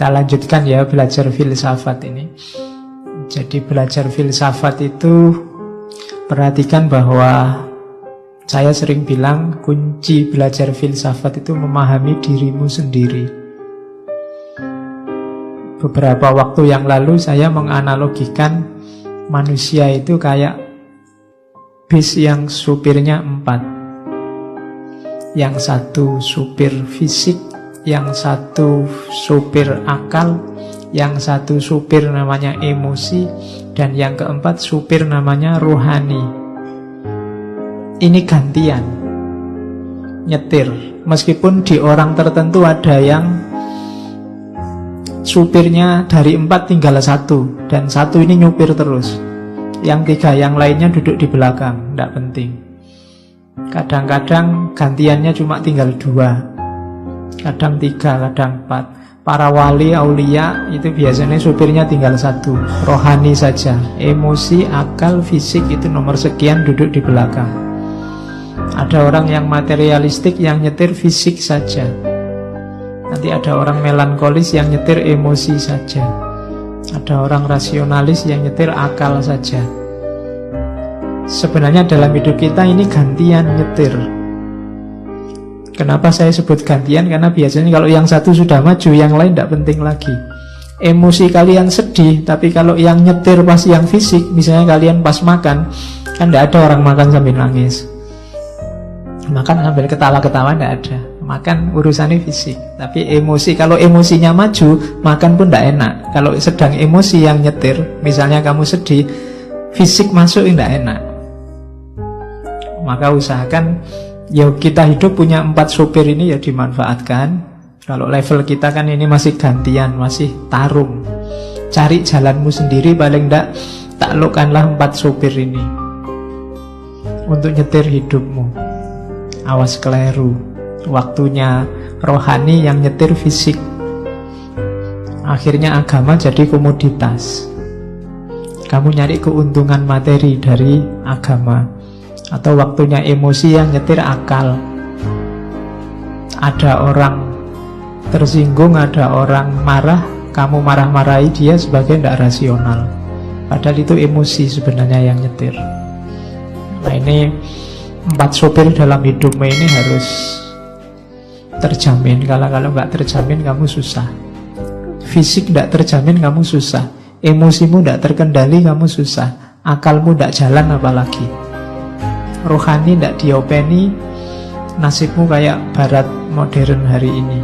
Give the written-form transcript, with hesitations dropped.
Kita lanjutkan ya belajar filsafat ini. Jadi belajar filsafat itu, perhatikan bahwa saya sering bilang kunci belajar filsafat itu memahami dirimu sendiri. Beberapa waktu yang lalu saya menganalogikan manusia itu kayak bis yang supirnya 4. Yang satu supir fisik, yang satu supir akal, yang satu supir namanya emosi, dan yang keempat supir namanya rohani. Ini gantian nyetir. Meskipun di orang tertentu ada yang supirnya dari 4 tinggal 1, dan 1 ini nyupir terus. Yang 3 yang lainnya duduk di belakang, tidak penting. Kadang-kadang gantiannya cuma tinggal 2, kadang 3, kadang 4. Para wali, aulia itu biasanya supirnya tinggal 1, rohani saja. Emosi, akal, fisik itu nomor sekian duduk di belakang. Ada orang yang materialistik yang nyetir fisik saja. Nanti ada orang melankolis yang nyetir emosi saja. Ada orang rasionalis yang nyetir akal saja. Sebenarnya dalam hidup kita ini gantian nyetir. Kenapa saya sebut gantian? Karena biasanya kalau yang satu sudah maju, yang lain tidak penting lagi. Emosi kalian sedih, tapi kalau yang nyetir pas yang fisik, misalnya kalian pas makan, kan tidak ada orang makan sambil nangis. Makan sambil ketawa-ketawa tidak ada. Makan urusannya fisik. Tapi emosi, kalau emosinya maju, makan pun tidak enak. Kalau sedang emosi yang nyetir, misalnya kamu sedih, fisik masuk tidak enak. Maka usahakan ya kita hidup punya 4 supir ini ya dimanfaatkan. Kalau level kita kan ini masih gantian, masih tarung. Cari jalanmu sendiri, paling tidak taklukkanlah 4 supir ini untuk nyetir hidupmu. Awas keliru. Waktunya rohani yang nyetir fisik. Akhirnya agama jadi komoditas. Kamu nyari keuntungan materi dari agama. Atau waktunya emosi yang nyetir akal. Ada orang tersinggung, ada orang marah, kamu marah-marahi dia sebagai tidak rasional. Padahal itu emosi sebenarnya yang nyetir. Nah ini 4 sopir dalam hidupmu ini harus terjamin. Kalau nggak terjamin kamu susah. Fisik tidak terjamin kamu susah. Emosimu tidak terkendali kamu susah. Akalmu tidak jalan apalagi. Rohani tidak diopeni, nasibmu kayak barat modern hari ini.